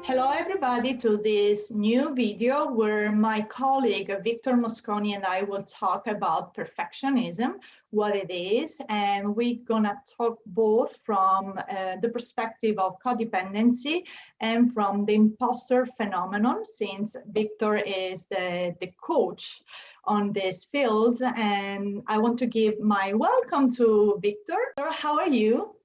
Hello everybody to this new video where my colleague Victor Mosconi and I will talk about perfectionism, what it is, and we're gonna talk both from the perspective of codependency and from the imposter phenomenon, since Victor is the coach on this field. And I want to give my welcome to Victor. How are you?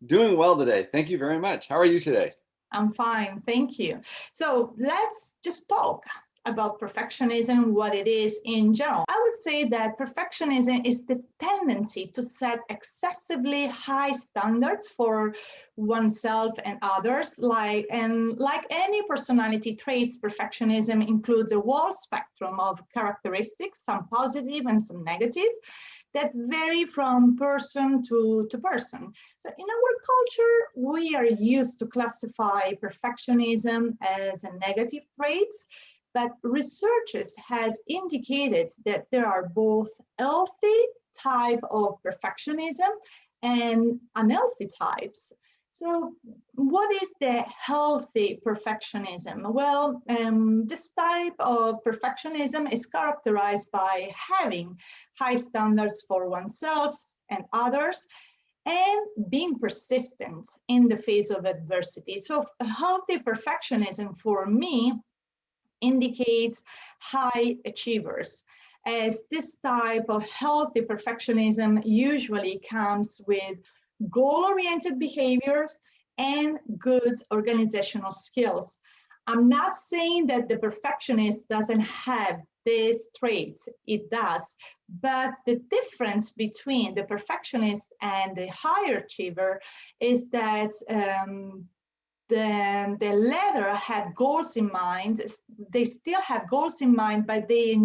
Doing well today. Thank you very much. How are you today? I'm fine, thank you. So let's just talk about perfectionism, what it is in general. I would say that perfectionism is the tendency to set excessively high standards for oneself and others. Like any personality traits, perfectionism includes a wide spectrum of characteristics, some positive and some negative, that vary from person to person. So in our culture, we are used to classify perfectionism as a negative trait, but researchers has indicated that there are both healthy type of perfectionism and unhealthy types. So what is the healthy perfectionism? Well, this type of perfectionism is characterized by having high standards for oneself and others, and being persistent in the face of adversity. So healthy perfectionism for me indicates high achievers, as this type of healthy perfectionism usually comes with goal-oriented behaviors and good organizational skills. I'm not saying that the perfectionist doesn't have this trait, it does, but the difference between the perfectionist and the higher achiever is that the latter have goals in mind. They still have goals in mind, but they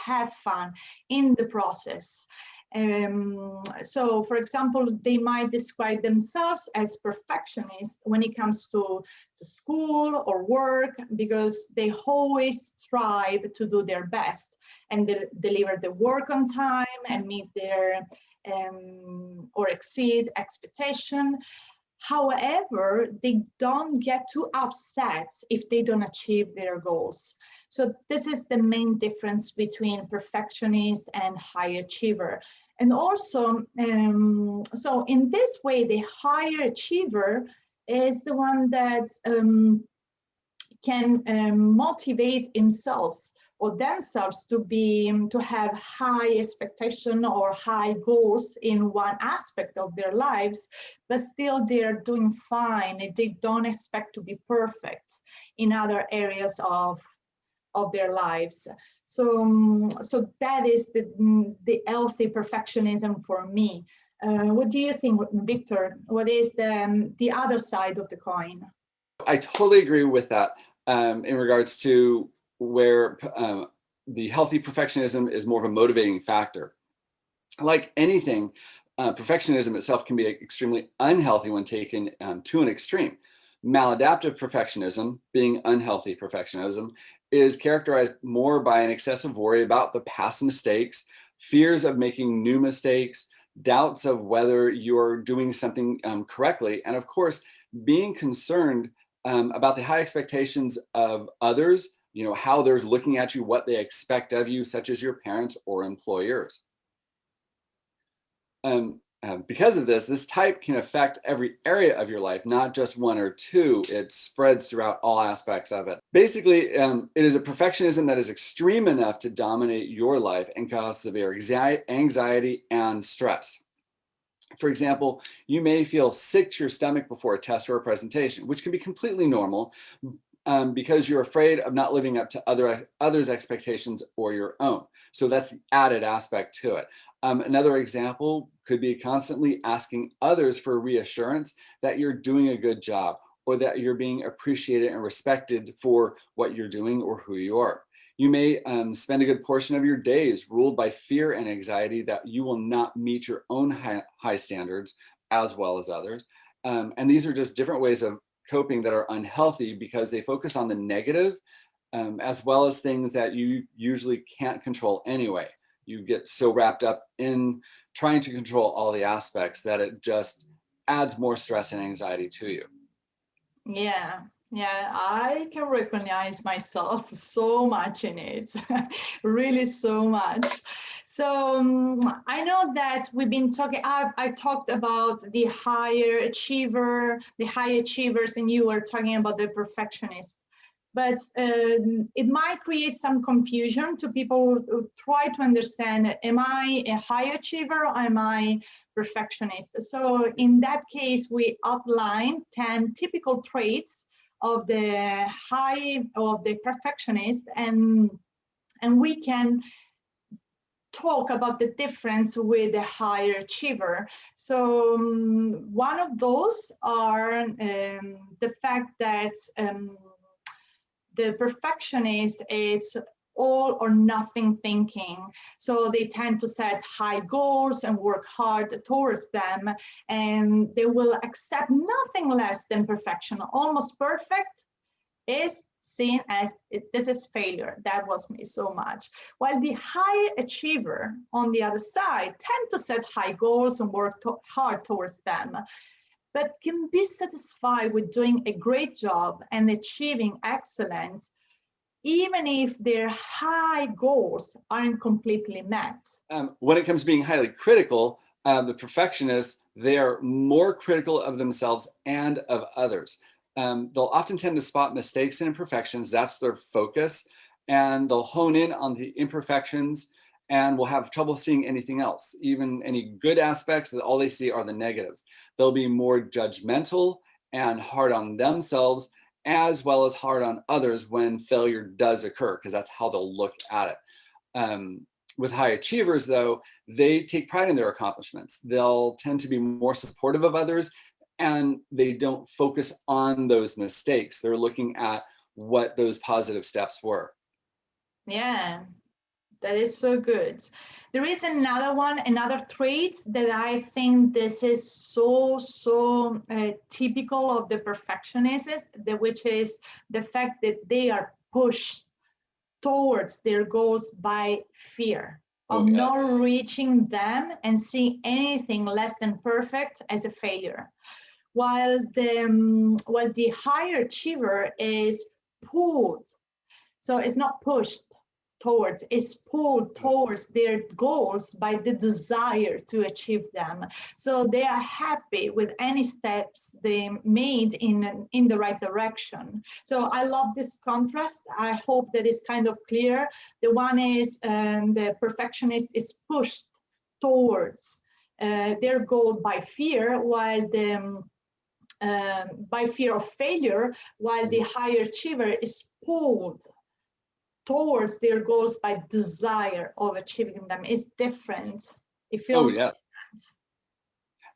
have fun in the process. So, for example, they might describe themselves as perfectionists when it comes to school or work, because they always strive to do their best and deliver the work on time and meet their or exceed expectation. However, they don't get too upset if they don't achieve their goals. So this is the main difference between perfectionist and high achiever. And also, so in this way, the higher achiever is the one that can motivate himself or themselves to have high expectation or high goals in one aspect of their lives, but still they're doing fine and they don't expect to be perfect in other areas of their lives. So that is the healthy perfectionism for me. What do you think, Victor? What is the other side of the coin? I totally agree with that in regards to where the healthy perfectionism is more of a motivating factor. Like anything, perfectionism itself can be extremely unhealthy when taken to an extreme. Maladaptive perfectionism, being unhealthy perfectionism, is characterized more by an excessive worry about the past mistakes, fears of making new mistakes, doubts of whether you're doing something correctly, and of course, being concerned about the high expectations of others, how they're looking at you, what they expect of you, such as your parents or employers. Because of this type can affect every area of your life, not just one or two. It spreads throughout all aspects of it. Basically, it is a perfectionism that is extreme enough to dominate your life and cause severe anxiety and stress. For example, you may feel sick to your stomach before a test or a presentation, which can be completely normal because you're afraid of not living up to others' expectations or your own. So that's the added aspect to it. Another example could be constantly asking others for reassurance that you're doing a good job or that you're being appreciated and respected for what you're doing or who you are. You may spend a good portion of your days ruled by fear and anxiety that you will not meet your own high standards as well as others. And these are just different ways of coping that are unhealthy because they focus on the negative as well as things that you usually can't control anyway. You get so wrapped up in trying to control all the aspects that it just adds more stress and anxiety to you. Yeah, Yeah, I can recognize myself so much in it, really so much. So I know that we've been talking, I talked about the higher achiever, the high achievers, and you were talking about the perfectionist. But it might create some confusion to people who try to understand, am I a high achiever or am I perfectionist? So in that case, we outline 10 typical traits of the high of the perfectionist, and we can talk about the difference with the higher achiever. So one of those are the fact that the perfectionist is all or nothing thinking. So they tend to set high goals and work hard towards them, and they will accept nothing less than perfection. Almost perfect is seen as this is failure. That was me so much. While the high achiever on the other side tend to set high goals and work hard towards them, but can be satisfied with doing a great job and achieving excellence, even if their high goals aren't completely met. When it comes to being highly critical, the perfectionists, they are more critical of themselves and of others. They'll often tend to spot mistakes and imperfections. That's their focus. And they'll hone in on the imperfections and will have trouble seeing anything else, even any good aspects, that all they see are the negatives. They'll be more judgmental and hard on themselves as well as hard on others when failure does occur, because that's how they'll look at it. With high achievers, though, they take pride in their accomplishments. They'll tend to be more supportive of others, and they don't focus on those mistakes. They're looking at what those positive steps were. Yeah, that is so good. There is another one, another trait that I think this is so typical of the perfectionists, which is the fact that they are pushed towards their goals by fear Oh, of yeah. not reaching them and seeing anything less than perfect as a failure. While the higher achiever is pulled, so it's not pushed towards, it's pulled towards their goals by the desire to achieve them. So they are happy with any steps they made in the right direction. So I love this contrast. I hope that is kind of clear. The one is the perfectionist is pushed towards their goal by fear, while the by fear of failure, while the higher achiever is pulled towards their goals by desire of achieving them. Is different. It Oh, feels yeah.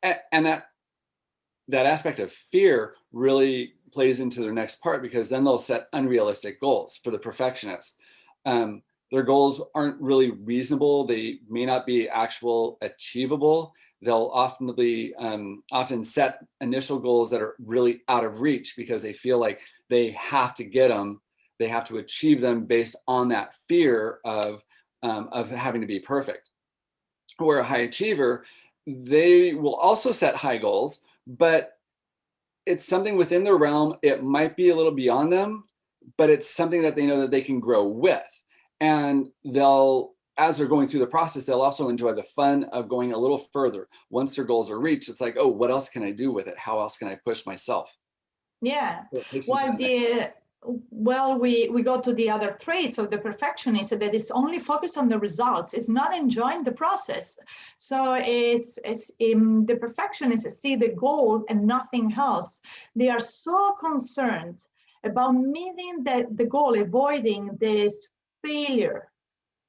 different. And that aspect of fear really plays into their next part, because then they'll set unrealistic goals for the perfectionist. Their goals aren't really reasonable. They may not be actual achievable. They'll often set initial goals that are really out of reach because they feel like they have to get them. They have to achieve them based on that fear of having to be perfect. Where a high achiever, they will also set high goals, but it's something within their realm. It might be a little beyond them, but it's something that they know that they can grow with. And as they're going through the process, they'll also enjoy the fun of going a little further. Once their goals are reached, it's like, oh, what else can I do with it? How else can I push myself? Yeah. So it takes them to While that next. we go to the other traits of the perfectionist that is only focused on the results, is not enjoying the process. So it's the perfectionists see the goal and nothing else. They are so concerned about meeting the goal, avoiding this failure,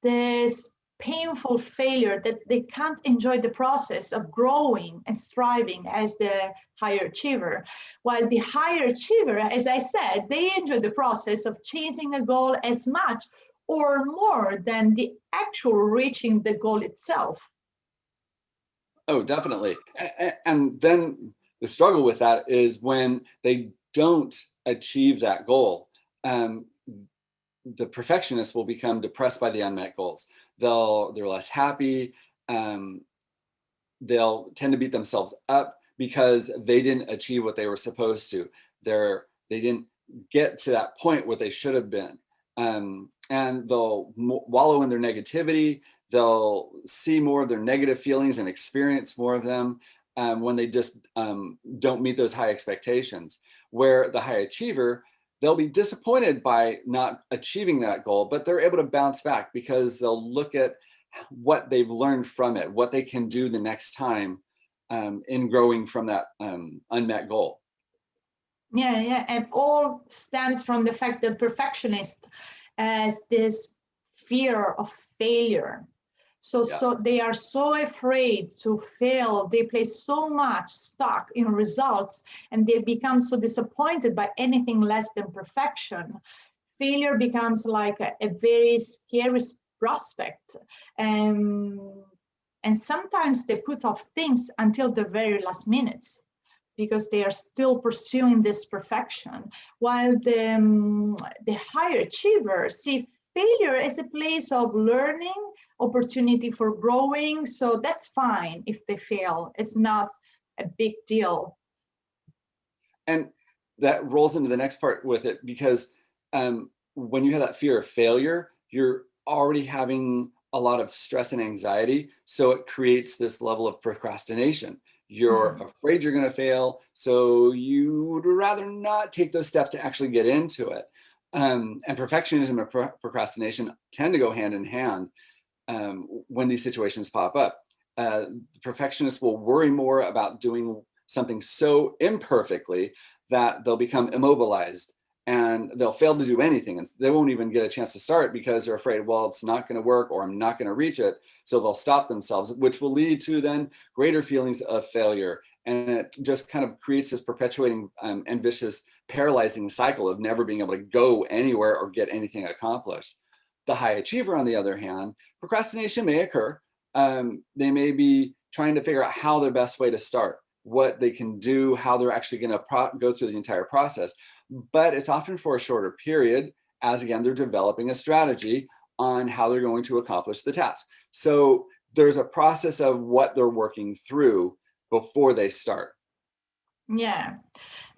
this painful failure, that they can't enjoy the process of growing and striving as the higher achiever. While the higher achiever, as I said, they enjoy the process of chasing a goal as much or more than the actual reaching the goal itself. Oh, definitely. And then the struggle with that is when they don't achieve that goal. The perfectionists will become depressed by the unmet goals. They're less happy. Um, they'll tend to beat themselves up because they didn't achieve what they were supposed to. They didn't get to that point where they should have been. And they'll wallow in their negativity. They'll see more of their negative feelings and experience more of them when they just don't meet those high expectations. Where the high achiever, they'll be disappointed by not achieving that goal, but they're able to bounce back because they'll look at what they've learned from it, what they can do the next time in growing from that unmet goal. Yeah, yeah, and all stems from the fact that perfectionist has this fear of failure. So they are so afraid to fail. They place so much stock in results, and they become so disappointed by anything less than perfection. Failure becomes like a very scary prospect. And sometimes they put off things until the very last minutes because they are still pursuing this perfection, while the higher achievers see failure as a place of learning, opportunity for growing. So that's fine if they fail. It's not a big deal. And that rolls into the next part with it, because when you have that fear of failure, you're already having a lot of stress and anxiety. So it creates this level of procrastination. You're afraid you're going to fail, so you would rather not take those steps to actually get into it. And perfectionism and procrastination tend to go hand in hand when these situations pop up. The perfectionist will worry more about doing something so imperfectly that they'll become immobilized and they'll fail to do anything, and they won't even get a chance to start because they're afraid, well, it's not going to work, or I'm not going to reach it. So they'll stop themselves, which will lead to then greater feelings of failure. And it just kind of creates this perpetuating and vicious, paralyzing cycle of never being able to go anywhere or get anything accomplished. The high achiever, on the other hand, procrastination may occur. They may be trying to figure out how the best way to start, what they can do, how they're actually going to go through the entire process. But it's often for a shorter period, as again, they're developing a strategy on how they're going to accomplish the task. So there's a process of what they're working through before they start. Yeah.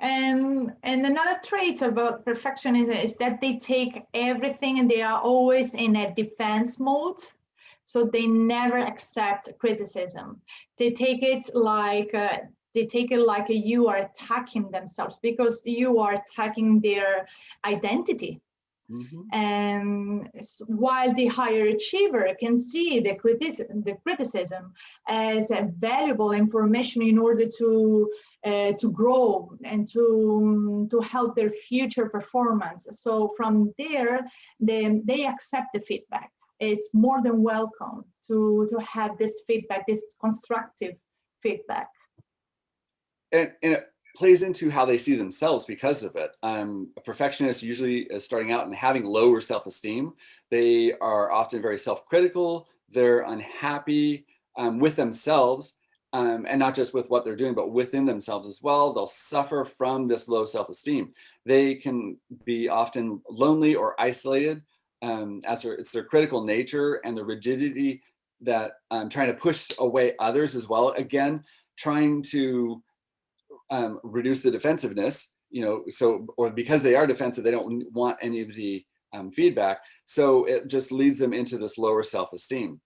And another trait about perfectionism is that they take everything and they are always in a defense mode. So they never accept criticism. They take it like you are attacking themselves, because you are attacking their identity. And while the higher achiever can see the criticism as a valuable information in order to grow and to help their future performance. So from there, they accept the feedback. It's more than welcome to have this feedback, this constructive feedback. And it plays into how they see themselves because of it. A perfectionist usually is starting out and having lower self-esteem. They are often very self-critical. They're unhappy with themselves, and not just with what they're doing, but within themselves as well. They'll suffer from this low self-esteem. They can be often lonely or isolated, as it's their critical nature and the rigidity that trying to push away others as well. Again, trying to reduce the defensiveness, or because they are defensive, they don't want any of the feedback. So it just leads them into this lower self-esteem.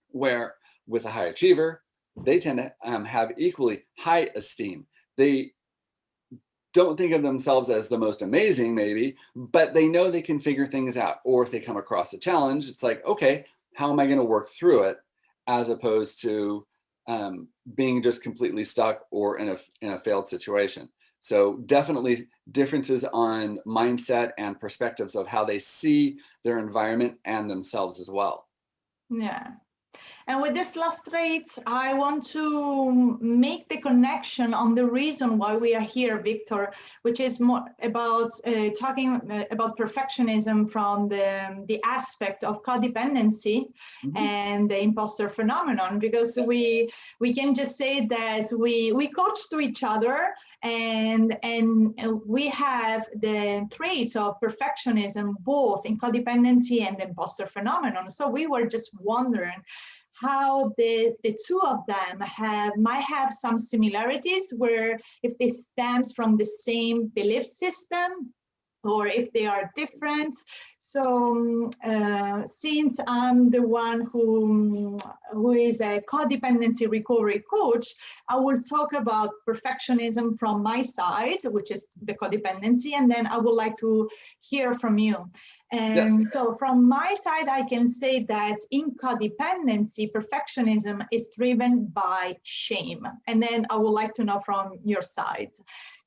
Where with a high achiever, they tend to have equally high esteem. They don't think of themselves as the most amazing, maybe, but they know they can figure things out. Or if they come across a challenge, it's like, okay, how am I going to work through it, as opposed to being just completely stuck or in a failed situation. So definitely differences on mindset and perspectives of how they see their environment and themselves as well. Yeah. And with this last trait, I want to make the connection on the reason why we are here, Victor, which is more about talking about perfectionism from the aspect of codependency and the imposter phenomenon, because we can just say that we coach to each other, and we have the traits of perfectionism both in codependency and the imposter phenomenon. So we were just wondering how the two of them might have some similarities, where if this stems from the same belief system, or if they are different. So since I'm the one who is a codependency recovery coach, I will talk about perfectionism from my side, which is the codependency, and then I would like to hear from you. Yes. And so from my side, I can say that in codependency, perfectionism is driven by shame. And then I would like to know from your side.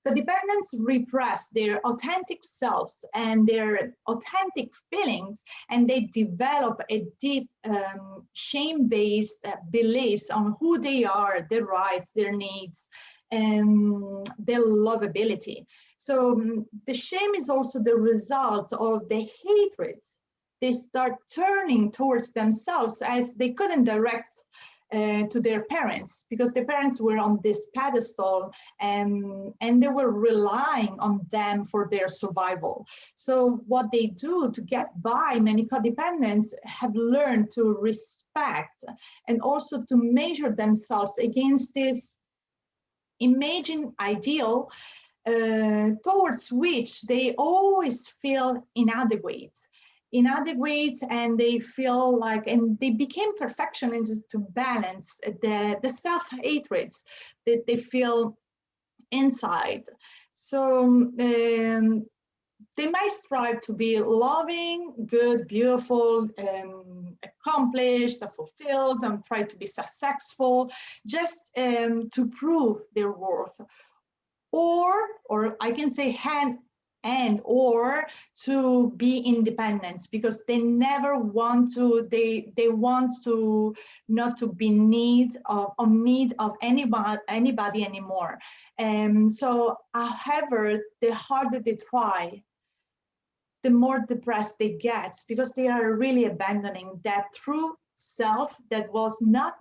The dependents repress their authentic selves and their authentic feelings, and they develop a deep shame-based beliefs on who they are, their rights, their needs, and their lovability. So the shame is also the result of the hatreds they start turning towards themselves, as they couldn't direct to their parents, because the parents were on this pedestal, and they were relying on them for their survival. So what they do to get by, many codependents have learned to respect and also to measure themselves against this imagined ideal towards which they always feel inadequate, and they feel like, and they became perfectionists to balance the self-hatreds that they feel inside. So they might strive to be loving, good, beautiful, accomplished, fulfilled, and try to be successful, just to prove their worth. Or I can say or to be independent, because they never want to, they want to not to be need of anybody anymore. So however, the harder they try, the more depressed they get, because they are really abandoning that true self that was not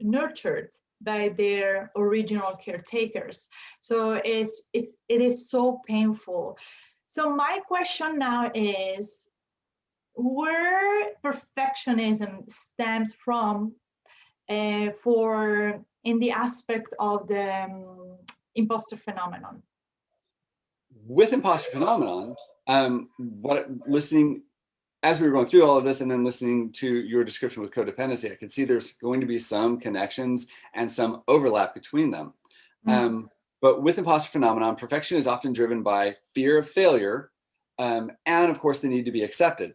nurtured by their original caretakers. So it is so painful. So my question now is, where perfectionism stems from for in the aspect of the imposter phenomenon? With imposter phenomenon, listening as we were going through all of this, and then listening to your description with codependency, I could see there's going to be some connections and some overlap between them. But with imposter phenomenon, perfection is often driven by fear of failure, and of course the need to be accepted.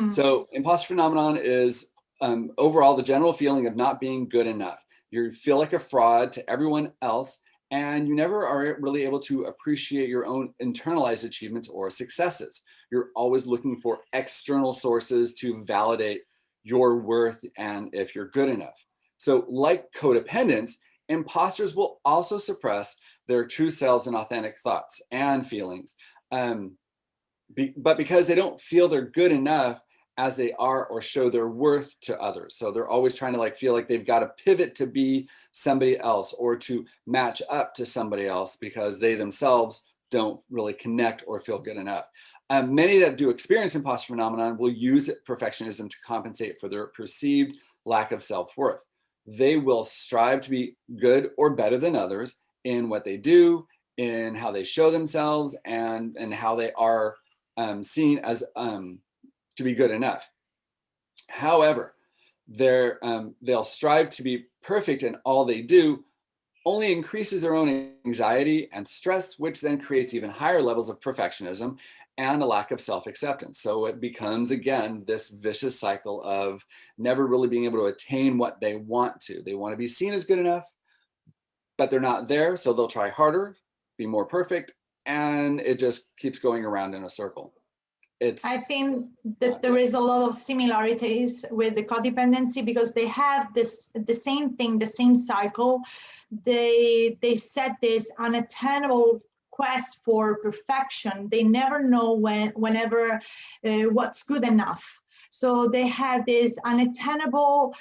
So imposter phenomenon is overall the general feeling of not being good enough. You feel like a fraud to everyone else, and you never are really able to appreciate your own internalized achievements or successes. You're always looking for external sources to validate your worth and if you're good enough. So like codependents, imposters will also suppress their true selves and authentic thoughts and feelings. But because they don't feel they're good enough as they are, or show their worth to others. So they're always trying to feel like they've got to pivot to be somebody else, or to match up to somebody else, because they themselves don't really connect or feel good enough. Many that do experience imposter phenomenon will use perfectionism to compensate for their perceived lack of self-worth. They will strive to be good or better than others in what they do, in how they show themselves, and how they are seen as to be good enough. However, they'll strive to be perfect in all they do, only increases their own anxiety and stress, which then creates even higher levels of perfectionism and a lack of self-acceptance. So it becomes, again, this vicious cycle of never really being able to attain what they want to. They want to be seen as good enough, but they're not there, so they'll try harder, be more perfect, and it just keeps going around in a circle. I think that there is a lot of similarities with the codependency, because they have the same thing, the same cycle. They set this unattainable quest for perfection. They never know whenever what's good enough. So they have this unattainable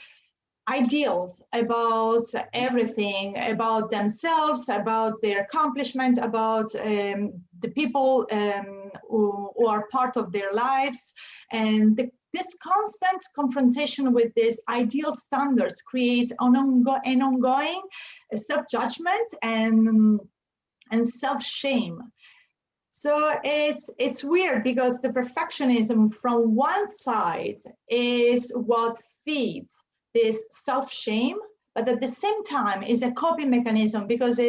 ideals about everything, about themselves, about their accomplishment, about the people who are part of their lives. And this constant confrontation with these ideal standards creates an ongoing self-judgment and self-shame. So it's weird because the perfectionism from one side is what feeds this self-shame, but at the same time is a coping mechanism because it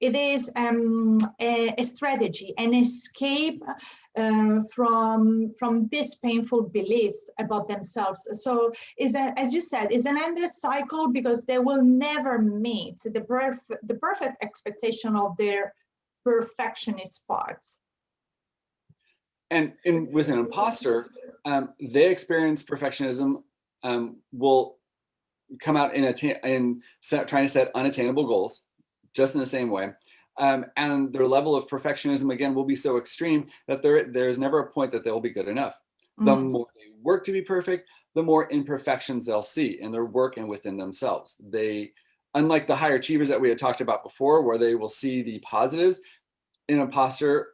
is a strategy, an escape from these painful beliefs about themselves. So as you said, it's an endless cycle because they will never meet the perfect expectation of their perfectionist parts. And with an imposter, they experience perfectionism will come out in trying to set unattainable goals, just in the same way. And their level of perfectionism, again, will be so extreme that there's never a point that they'll be good enough. The more they work to be perfect, the more imperfections they'll see in their work and within themselves. Unlike the higher achievers that we had talked about before, where they will see the positives, in imposter,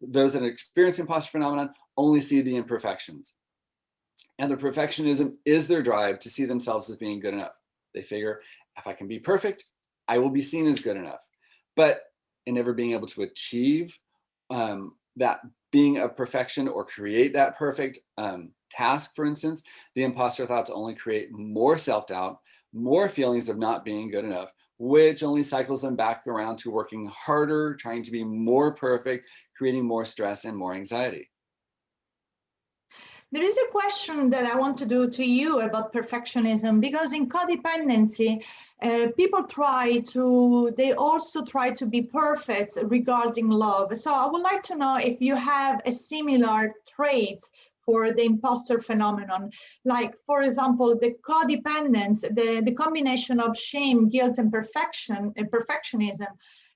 those that experience imposter phenomenon only see the imperfections. And their perfectionism is their drive to see themselves as being good enough. They figure, if I can be perfect, I will be seen as good enough. But in never being able to achieve that being of perfection or create that perfect task, for instance, the imposter thoughts only create more self-doubt, more feelings of not being good enough, which only cycles them back around to working harder, trying to be more perfect, creating more stress and more anxiety. There is a question that I want to do to you about perfectionism, because in codependency, they also try to be perfect regarding love. So I would like to know if you have a similar trait for the imposter phenomenon. Like, for example, the codependence, the combination of shame, guilt, and perfectionism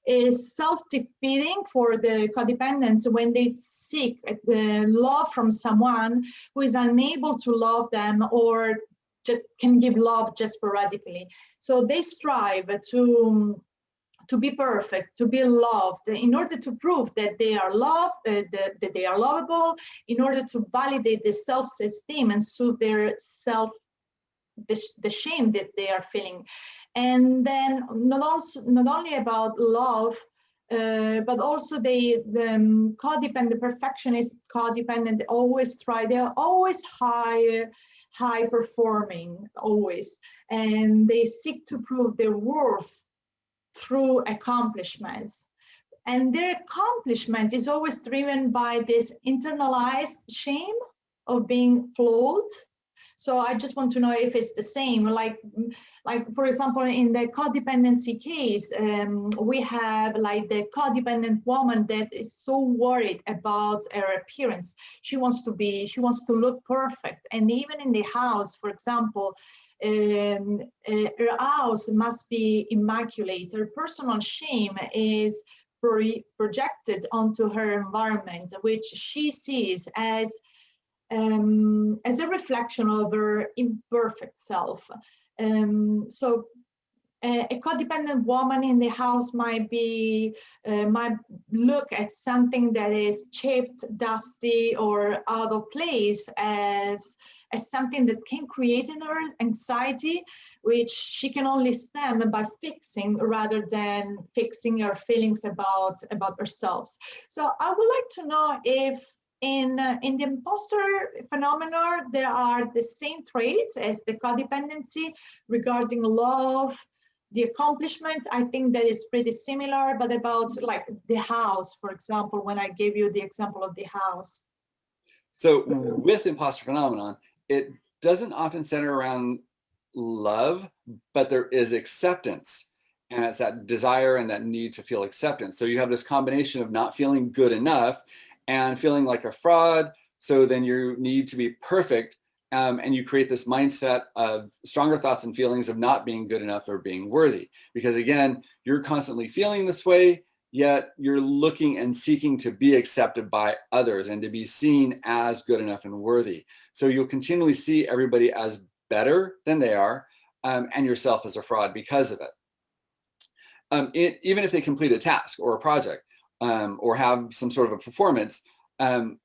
is self-defeating for the codependents when they seek the love from someone who is unable to love them or just can give love just sporadically. So they strive to be perfect, to be loved, in order to prove that they are loved, that they are lovable, in order to validate the self-esteem and soothe their the shame that they are feeling. And then not only about love, but also the codependent, perfectionist codependent, they're always high performing, always. And they seek to prove their worth through accomplishments. And their accomplishment is always driven by this internalized shame of being flawed. So I just want to know if it's the same. Like for example, in the codependency case, we have like the codependent woman that is so worried about her appearance. She wants to look perfect, and even in the house, for example, her house must be immaculate. Her personal shame is projected onto her environment, which she sees as a reflection of her imperfect self. So a codependent woman in the house might look at something that is chipped, dusty, or out of place as something that can create in her anxiety, which she can only stem by fixing rather than fixing her feelings about herself. So I would like to know if in the imposter phenomenon, there are the same traits as the codependency regarding love, the accomplishment. I think that is pretty similar, but about like the house, for example, when I gave you the example of the house. So with imposter phenomenon, it doesn't often center around love, but there is acceptance. And it's that desire and that need to feel acceptance. So you have this combination of not feeling good enough and feeling like a fraud. So then you need to be perfect. And you create this mindset of stronger thoughts and feelings of not being good enough or being worthy. Because again, you're constantly feeling this way, yet you're looking and seeking to be accepted by others and to be seen as good enough and worthy. So you'll continually see everybody as better than they are, and yourself as a fraud because of it. Even if they complete a task or a project, or have some sort of a performance, when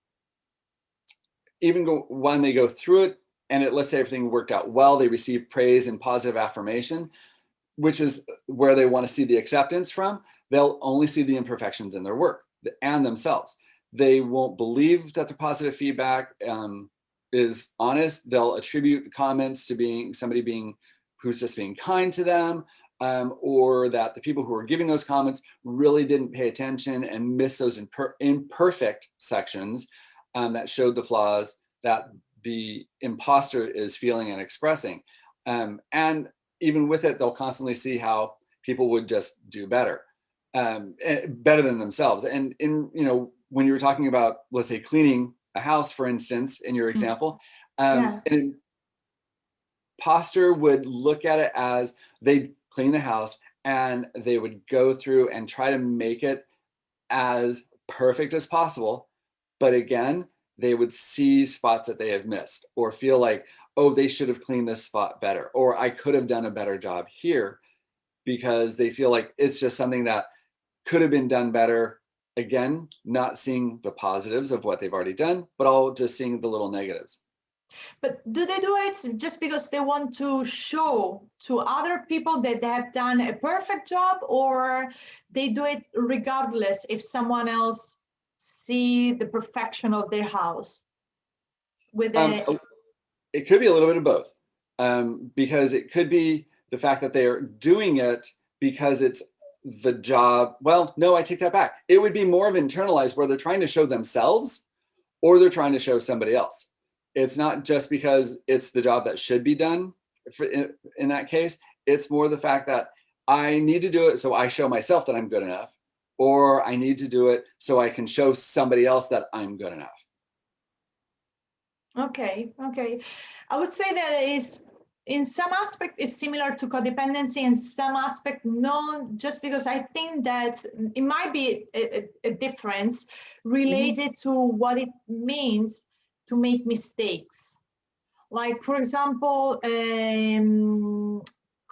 they go through it, and let's say everything worked out well, they receive praise and positive affirmation, which is where they want to see the acceptance from, they'll only see the imperfections in their work. and themselves. They won't believe that the positive feedback is honest. They'll attribute the comments to being somebody who's just being kind to them, or that the people who are giving those comments really didn't pay attention and miss those imperfect sections that showed the flaws that the imposter is feeling and expressing. And even with it, they'll constantly see how people would just do better, better than themselves. And when you were talking about, let's say, cleaning a house, for instance, in your example, Yeah. an imposter would look at it as they'd clean the house and they would go through and try to make it as perfect as possible. But again, they would see spots that they have missed or feel like, oh, they should have cleaned this spot better, or I could have done a better job here, because they feel like it's just something that could have been done better. Again, not seeing the positives of what they've already done, but all just seeing the little negatives. But do they do it just because they want to show to other people that they have done a perfect job, or they do it regardless if someone else see the perfection of their house with a It could be a little bit of both, because it could be the fact that they are doing it because it's the job. Well, no, I take that back. It would be more of internalized, where they're trying to show themselves or they're trying to show somebody else. It's not just because it's the job that should be done in that case. It's more the fact that I need to do it so I show myself that I'm good enough, or I need to do it so I can show somebody else that I'm good enough. Okay. I would say that is in some aspect is similar to codependency, in some aspect no, just because I think that it might be a difference related to what it means to make mistakes. Like, for example,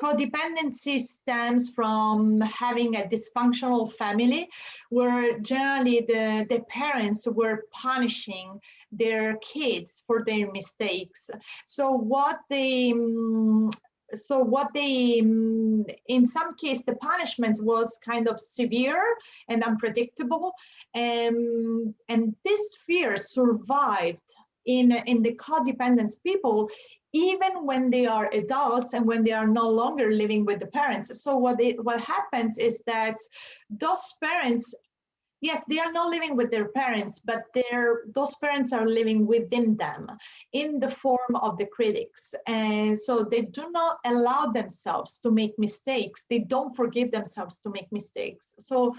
codependency stems from having a dysfunctional family where generally the parents were punishing their kids for their mistakes. So what they in some case the punishment was kind of severe and unpredictable, and this fear survived in the codependent people even when they are adults and when they are no longer living with the parents. So what happens is that those parents, yes, they are not living with their parents, but those parents are living within them in the form of the critics. And so they do not allow themselves to make mistakes. They don't forgive themselves to make mistakes. So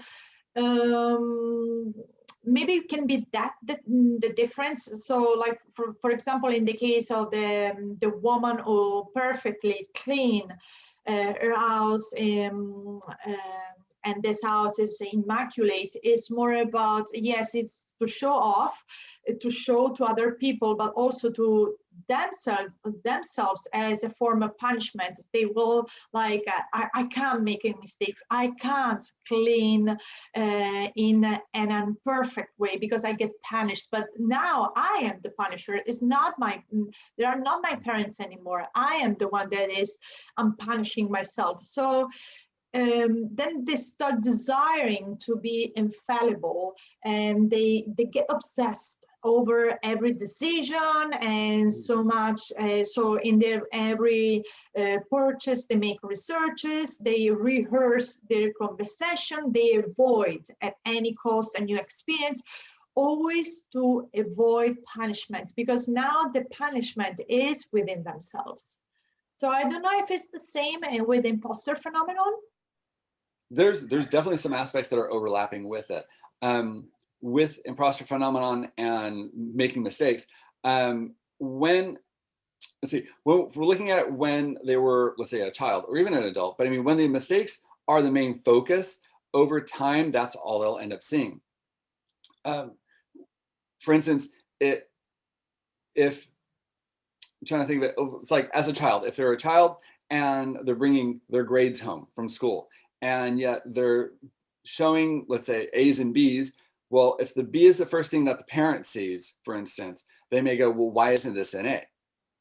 maybe it can be that the difference. So like for example, in the case of the woman who perfectly clean her house, and this house is immaculate, is more about, yes, it's to show off, to show to other people, but also to themselves as a form of punishment. They will like, I can't make any mistakes, I can't clean in an imperfect way because I get punished, but now I am the punisher. It's not they are not my parents anymore. I am the one that I'm punishing myself. So then they start desiring to be infallible, and they get obsessed over every decision, and so much so in their every purchase they make researches, they rehearse their conversation, they avoid at any cost a new experience, always to avoid punishment, because now the punishment is within themselves. So I don't know if it's the same with imposter phenomenon. There's definitely some aspects that are overlapping with it. With imposter phenomenon and making mistakes, when we're looking at it when they were, let's say, a child or even an adult, but I mean, when the mistakes are the main focus, over time, that's all they'll end up seeing. For instance, if I'm trying to think of it, it's like as a child, if they're a child and they're bringing their grades home from school, and yet they're showing, let's say, A's and B's. Well, if the B is the first thing that the parent sees, for instance, they may go, well, why isn't this an A?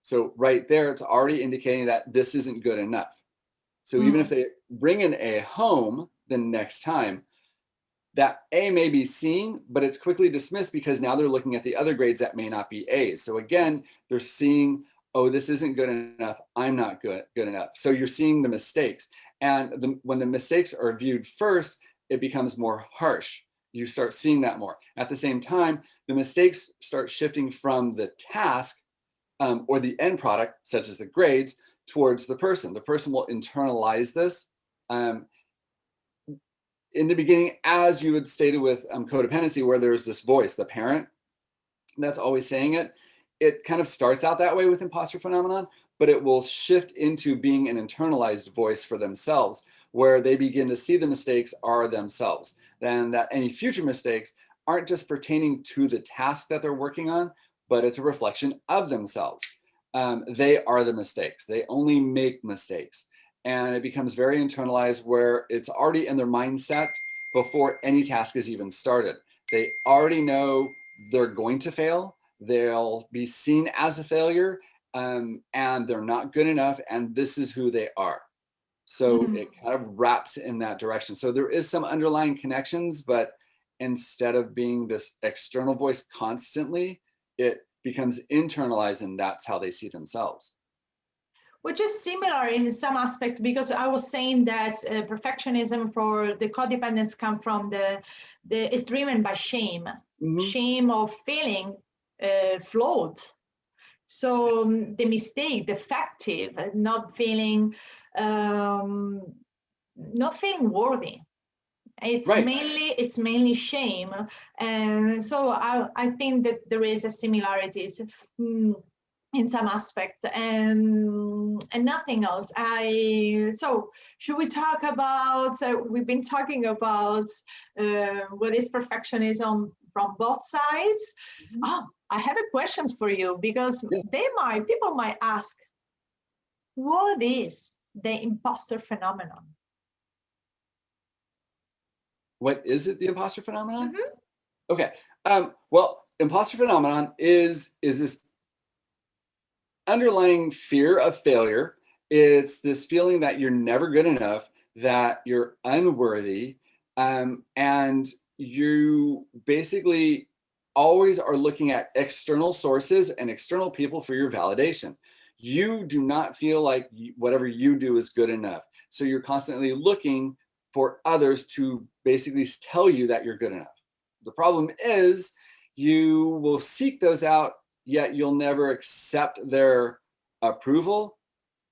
So right there, it's already indicating that this isn't good enough. So even if they bring an A home the next time, that A may be seen, but it's quickly dismissed because now they're looking at the other grades that may not be A's. So again, they're seeing, oh, this isn't good enough. I'm not good enough. So you're seeing the mistakes. And when the mistakes are viewed first, it becomes more harsh. You start seeing that more. At the same time, the mistakes start shifting from the task or the end product, such as the grades, towards the person. The person will internalize this. In the beginning, as you had stated with codependency, where there's this voice, the parent that's always saying it, it kind of starts out that way with imposter phenomenon, but it will shift into being an internalized voice for themselves, where they begin to see the mistakes are themselves. Then that any future mistakes aren't just pertaining to the task that they're working on, but it's a reflection of themselves. They are the mistakes. They only make mistakes. And it becomes very internalized where it's already in their mindset before any task is even started. They already know they're going to fail. They'll be seen as a failure, and they're not good enough. And this is who they are. So it kind of wraps in that direction. So there is some underlying connections, but instead of being this external voice constantly, it becomes internalized, and that's how they see themselves. Which is similar in some aspects, because I was saying that perfectionism for the codependents come from is driven by shame, shame of feeling flawed. So the mistake, defective, not feeling worthy. It's Right. mainly shame, and so I think that there is a similarities in some aspect, and nothing else. So should we talk about? We've been talking about what is perfectionism from both sides. Oh, I have a questions for you, because people might ask, what is the imposter phenomenon? What is it, the imposter phenomenon? Mm-hmm. Okay. Well, imposter phenomenon is this underlying fear of failure. It's this feeling that you're never good enough, that you're unworthy, and you basically always are looking at external sources and external people for your validation. You do not feel like whatever you do is good enough. So you're constantly looking for others to basically tell you that you're good enough. The problem is you will seek those out, yet you'll never accept their approval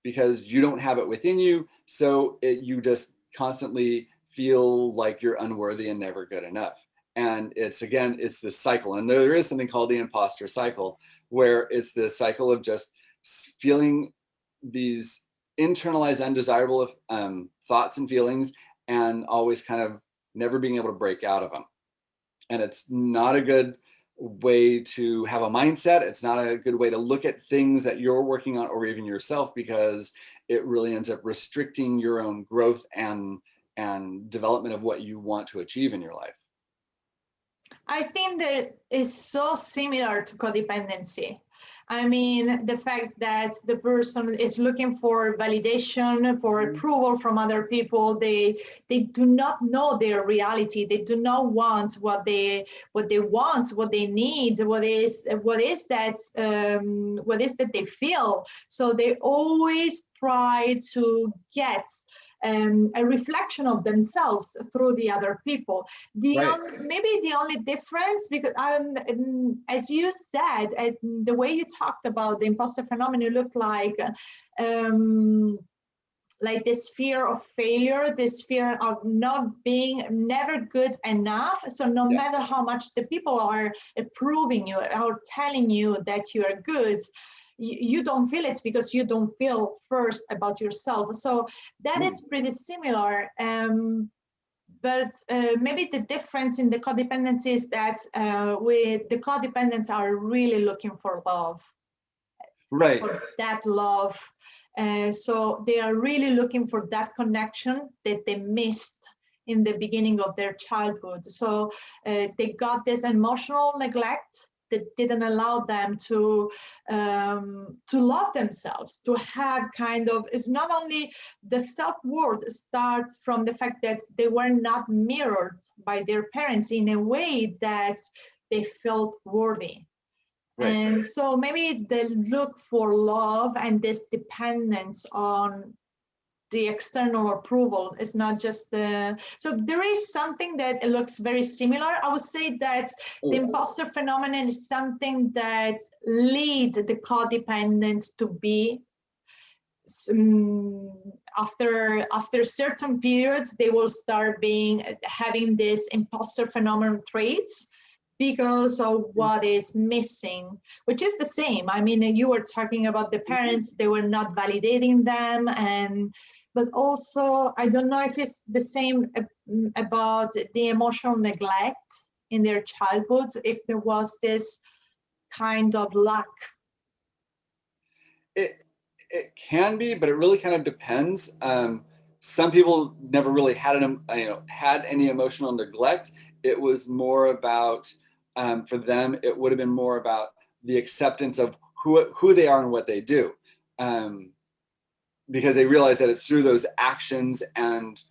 because you don't have it within you. So you just constantly feel like you're unworthy and never good enough. And it's this cycle. And there is something called the imposter cycle, where it's this cycle of just feeling these internalized, undesirable thoughts and feelings, and always kind of never being able to break out of them. And it's not a good way to have a mindset. It's not a good way to look at things that you're working on, or even yourself, because it really ends up restricting your own growth and development of what you want to achieve in your life. I think that it is so similar to codependency. I mean, the fact that the person is looking for validation, for approval from other people, they do not know their reality. They do not want what they want, what they need, what is that they feel. So they always try to get a reflection of themselves through the other people. Maybe the only difference, because as you said, as the way you talked about the imposter phenomenon, looked like this fear of failure, this fear of not being never good enough. So no matter how much the people are approving you or telling you that you are good, you don't feel it because you don't feel first about yourself. So that is pretty similar. But maybe the difference in the codependency is that with the codependents are really looking for love. Right. For that love. So they are really looking for that connection that they missed in the beginning of their childhood. So they got this emotional neglect that didn't allow them to love themselves, to have kind of, it's not only the self-worth starts from the fact that they were not mirrored by their parents in a way that they felt worthy. Right. And so maybe they look for love, and this dependence on the external approval is not just the, so there is something that looks very similar. I would say that the imposter phenomenon is something that lead the codependents to be after certain periods, they will start having this imposter phenomenon traits because of what is missing, which is the same. I mean, you were talking about the parents, they were not validating them, but also, I don't know if it's the same about the emotional neglect in their childhood, if there was this kind of lack. It can be, but it really kind of depends. Some people never really had any emotional neglect. It was more about, for them, it would have been more about the acceptance of who they are and what they do, because they realize that it's through those actions and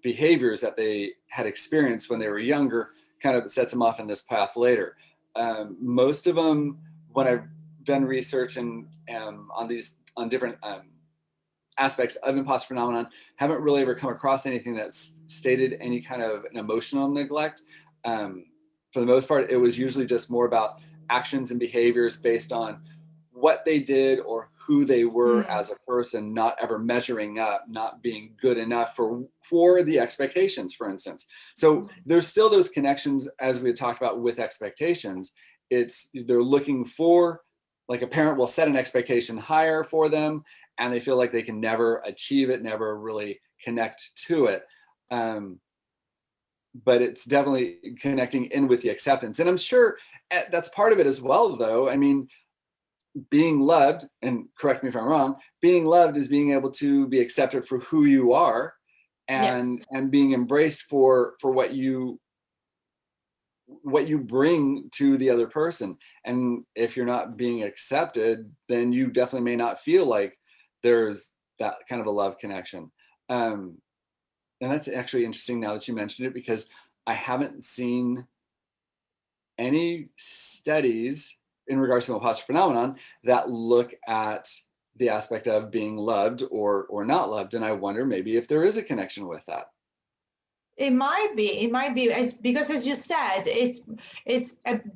behaviors that they had experienced when they were younger, kind of sets them off in this path later. Most of them, when I've done research and on different aspects of imposter phenomenon, haven't really ever come across anything that's stated any kind of an emotional neglect. For the most part, it was usually just more about actions and behaviors based on what they did or who they were as a person, not ever measuring up, not being good enough for the expectations, for instance. So there's still those connections, as we had talked about, with expectations. They're looking for, like, a parent will set an expectation higher for them, and they feel like they can never achieve it, never really connect to it. But it's definitely connecting in with the acceptance. And I'm sure that's part of it as well, though. I mean, being loved, and correct me if I'm wrong, being loved is being able to be accepted for who you are, and being embraced for what you bring to the other person. And if you're not being accepted, then you definitely may not feel like there's that kind of a love connection. And that's actually interesting now that you mentioned it, because I haven't seen any studies in regards to imposter phenomenon that look at the aspect of being loved or not loved. And I wonder maybe if there is a connection with that. It might be, because as you said, it's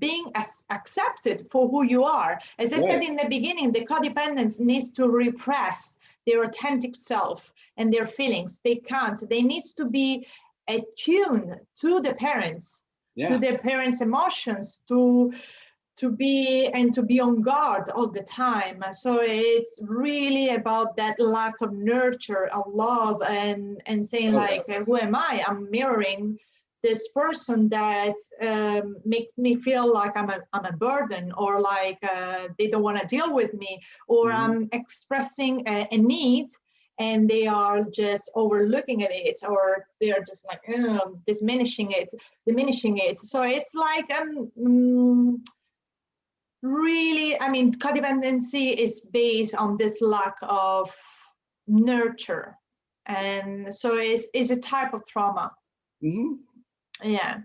being accepted for who you are. As I said in the beginning, the codependents needs to repress their authentic self and their feelings. They can't. They needs to be attuned to the parents, to their parents' emotions, to be on guard all the time. So it's really about that lack of nurture, of love, and saying like, who am I? I'm mirroring this person that makes me feel like I'm a burden, or like they don't want to deal with me, or I'm expressing a need and they are just overlooking at it, or they're just like diminishing it. So it's like really, I mean, codependency is based on this lack of nurture, and so it's a type of trauma. Yeah.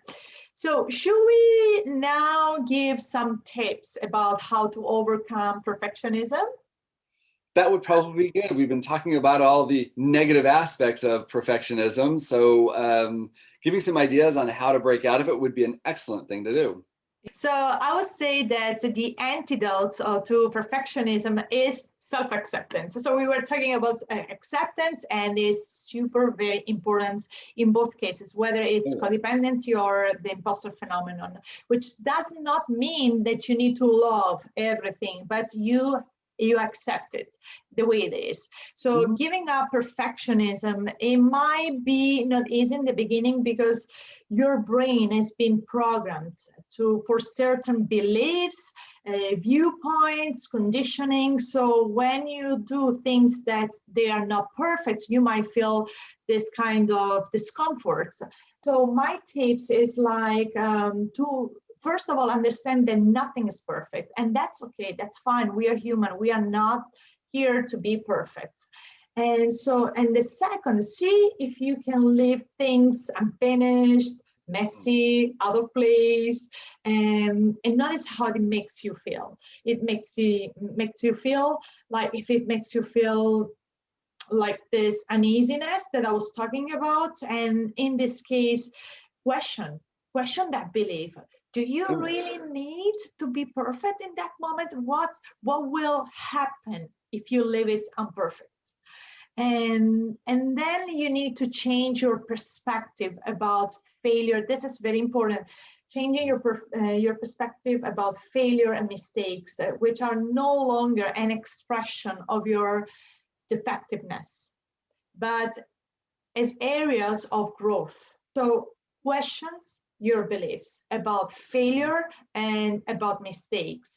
So should we now give some tips about how to overcome perfectionism? That would probably be good. We've been talking about all the negative aspects of perfectionism, so giving some ideas on how to break out of it would be an excellent thing to do. So I would say that the antidote to perfectionism is self-acceptance. So we were talking about acceptance, and it's super very important in both cases, whether it's codependency or the imposter phenomenon, which does not mean that you need to love everything, but you accept it the way it is. So giving up perfectionism, it might be not easy in the beginning, because your brain has been programmed for certain beliefs, viewpoints, conditioning. So when you do things that they are not perfect, you might feel this kind of discomfort. So my tips is like first of all, understand that nothing is perfect, and that's okay. That's fine. We are human. We are not here to be perfect. And so, and the second, see if you can leave things unfinished, messy, out of place, and notice how it makes you feel. It makes you feel like, if it makes you feel like this uneasiness that I was talking about, and in this case, question that belief. Do you really need to be perfect in that moment? What will happen if you leave it imperfect? And then you need to change your perspective about failure. This is very important. Changing your perspective about failure and mistakes, which are no longer an expression of your defectiveness, but as areas of growth. So questions your beliefs about failure and about mistakes.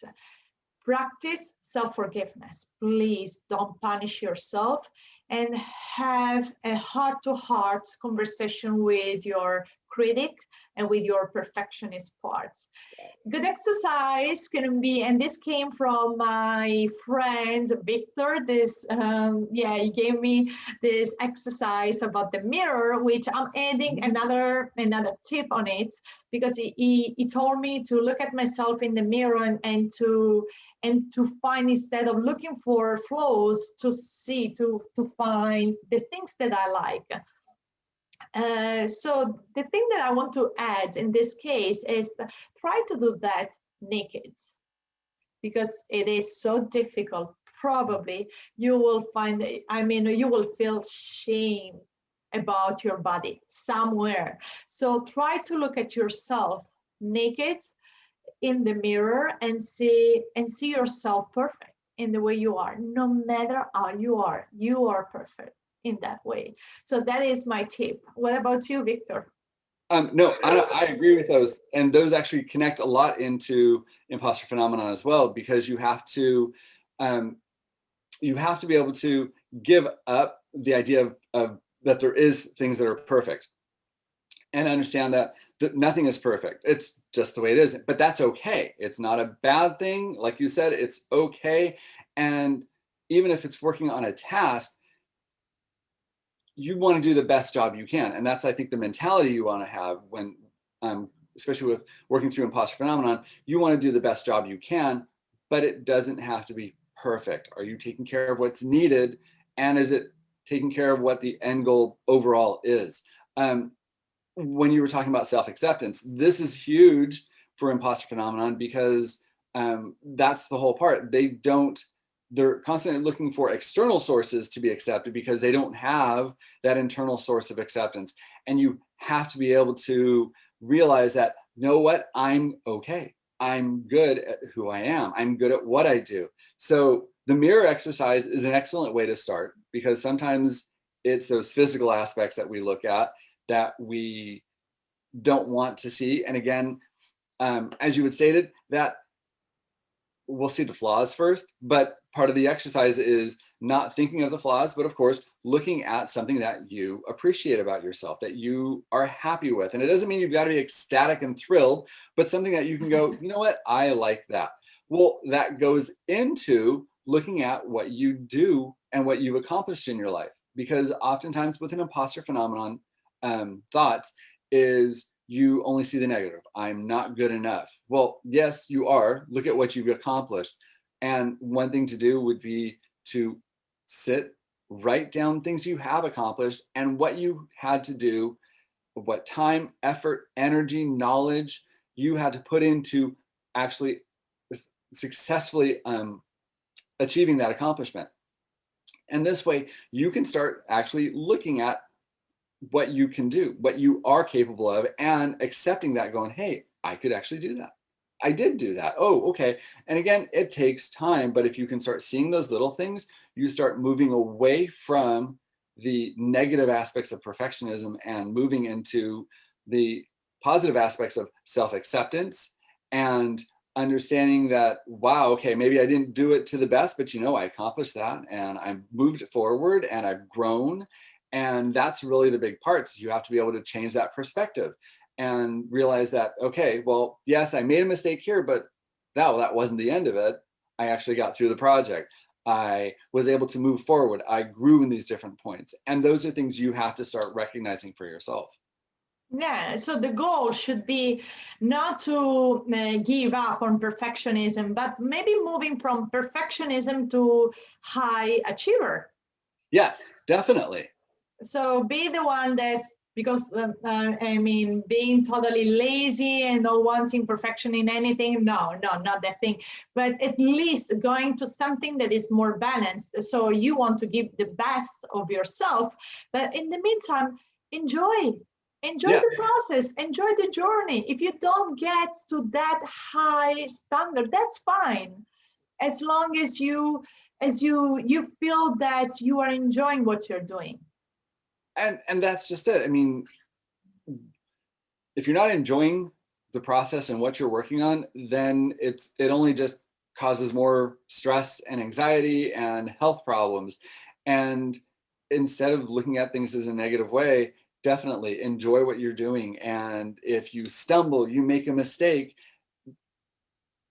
Practice self-forgiveness. Please don't punish yourself, and have a heart-to-heart conversation with your critic and with your perfectionist parts. Good exercise can be, and this came from my friend Victor. He gave me this exercise about the mirror, which I'm adding another tip on it, because he told me to look at myself in the mirror and to find, instead of looking for flaws, to find the things that I like. So the thing that I want to add in this case is try to do that naked, because it is so difficult. Probably you will find, you will feel shame about your body somewhere. So try to look at yourself naked in the mirror and see yourself perfect in the way you are. No matter how you are perfect in that way. So that is my tip. What about you, Victor? No, I agree with those, and those actually connect a lot into imposter phenomenon as well, because you have to be able to give up the idea of that there is things that are perfect, and understand that nothing is perfect. It's just the way it is, but that's okay. It's not a bad thing. Like you said, it's okay. And even if it's working on a task, you want to do the best job you can. And that's, I think, the mentality you want to have when, especially with working through imposter phenomenon. You want to do the best job you can, but it doesn't have to be perfect. Are you taking care of what's needed? And is it taking care of what the end goal overall is? When you were talking about self-acceptance, this is huge for imposter phenomenon, because that's the whole part. They're constantly looking for external sources to be accepted, because they don't have that internal source of acceptance. And you have to be able to realize that, you know what, I'm okay. I'm good at who I am. I'm good at what I do. So the mirror exercise is an excellent way to start, because sometimes it's those physical aspects that we look at that we don't want to see. And again, as you had stated, that we'll see the flaws first, but part of the exercise is not thinking of the flaws, but of course, looking at something that you appreciate about yourself, that you are happy with. And it doesn't mean you've got to be ecstatic and thrilled, but something that you can go, you know what, I like that. Well, that goes into looking at what you do and what you've accomplished in your life. Because oftentimes with an imposter phenomenon, thoughts is you only see the negative. I'm not good enough. Well, yes, you are. Look at what you've accomplished. And one thing to do would be to sit, write down things you have accomplished and what you had to do, what time, effort, energy, knowledge you had to put into actually successfully achieving that accomplishment. And this way you can start actually looking at what you can do, what you are capable of, and accepting that, going, hey, I could actually do that. I did do that. Oh, okay. And again, it takes time, but if you can start seeing those little things, you start moving away from the negative aspects of perfectionism and moving into the positive aspects of self-acceptance and understanding that, wow, okay, maybe I didn't do it to the best, but I accomplished that and I've moved forward and I've grown. And that's really the big parts. You have to be able to change that perspective. and realize that, okay, well, yes, I made a mistake here, but no, that wasn't the end of it. I actually got through the project. I was able to move forward. I grew in these different points. And those are things you have to start recognizing for yourself. Yeah, so the goal should be not to give up on perfectionism, but maybe moving from perfectionism to high achiever. Yes, definitely. So be the one that's, because I mean, being totally lazy and not wanting perfection in anything, no, not that thing. But at least going to something that is more balanced. So you want to give the best of yourself, but in the meantime, enjoy. Enjoy Yes. the process, enjoy the journey. If you don't get to that high standard, that's fine. As long as you feel that you are enjoying what you're doing. And that's just it. I mean, if you're not enjoying the process and what you're working on, then it only just causes more stress and anxiety and health problems. And instead of looking at things as a negative way, definitely enjoy what you're doing. And if you stumble, you make a mistake,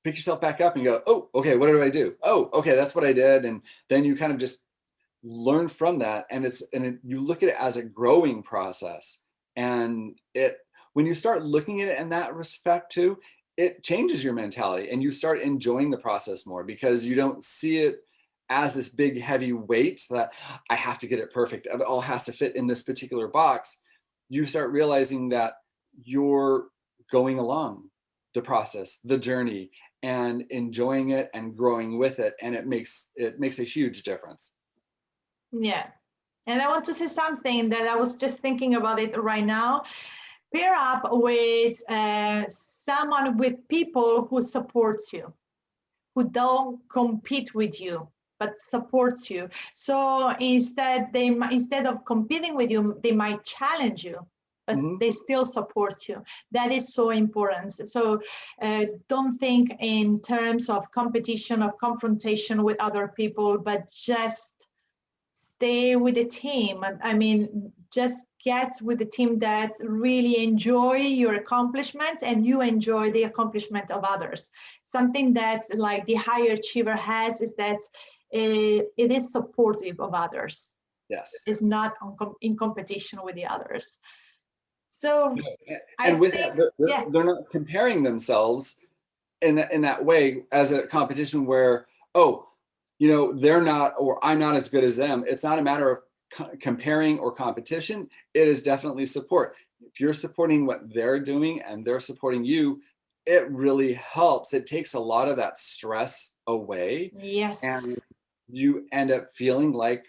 pick yourself back up and go, oh, okay, what did I do? Oh, okay, that's what I did. And then you kind of just learn from that. And you look at it as a growing process. And when you start looking at it in that respect too, it changes your mentality and you start enjoying the process more because you don't see it as this big heavy weight that I have to get it perfect. It all has to fit in this particular box. You start realizing that you're going along the process, the journey, and enjoying it and growing with it. And it makes a huge difference. Yeah. And I want to say something that I was just thinking about it right now. Pair up with someone, with people who supports you, who don't compete with you, but supports you. So instead of competing with you, they might challenge you, but they still support you. That is so important. So don't think in terms of competition, of confrontation with other people, but just stay with the team. I mean, just get with the team that really enjoy your accomplishment and you enjoy the accomplishment of others. Something that like the higher achiever has is that it is supportive of others. Yes. It's not in competition with the others. So I and with think, that, yeah. they're not comparing themselves in that way as a competition where, oh, they're not, or I'm not as good as them. It's not a matter of comparing or competition. It is definitely support. If you're supporting what they're doing and they're supporting you, it really helps. It takes a lot of that stress away. Yes. And you end up feeling like,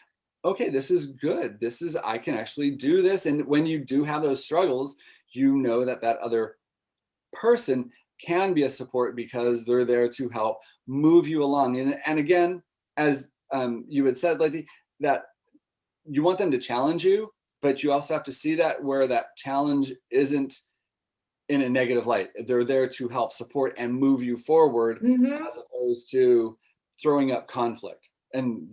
okay, this is good. I can actually do this. And when you do have those struggles, you know that other person can be a support because they're there to help move you along. And again, as you had said, Letty, that you want them to challenge you, but you also have to see that where that challenge isn't in a negative light. They're there to help support and move you forward, as opposed to throwing up conflict. And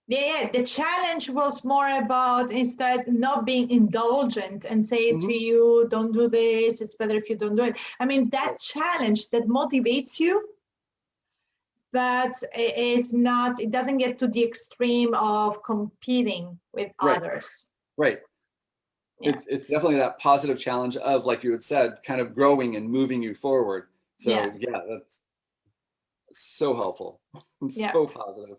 yeah, the challenge was more about instead not being indulgent and say to you, don't do this, it's better if you don't do it. I mean, that challenge that motivates you, but it doesn't get to the extreme of competing with others. Right. Yeah. It's definitely that positive challenge of, like you had said, kind of growing and moving you forward. So yeah, that's so helpful. So positive.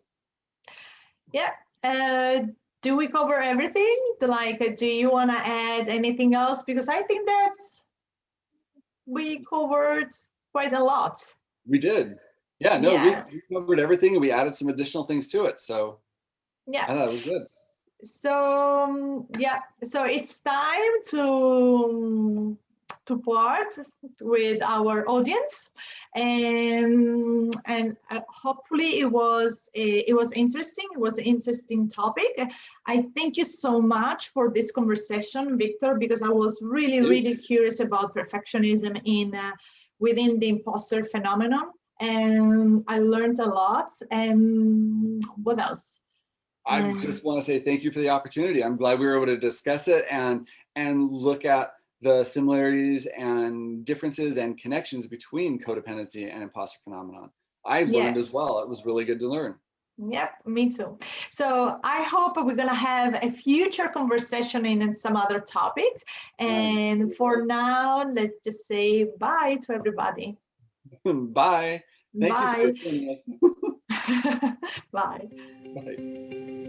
Yeah. Do we cover everything? Like, do you want to add anything else? Because I think that we covered quite a lot. We did. Yeah, no, we covered everything and we added some additional things to it. So yeah, I thought it was good. So so it's time to part with our audience, and hopefully it was interesting. It was an interesting topic. I thank you so much for this conversation, Victor, because I was really curious about perfectionism within the imposter phenomenon, and I learned a lot. And what else? I just want to say thank you for the opportunity. I'm glad we were able to discuss it and look at the similarities and differences and connections between codependency and imposter phenomenon. I learned Yes. as well. It was really good to learn. Yep, me too. So I hope we're going to have a future conversation in some other topic. And for now, let's just say bye to everybody. Bye. Thank you for Bye. joining us. Bye. Bye.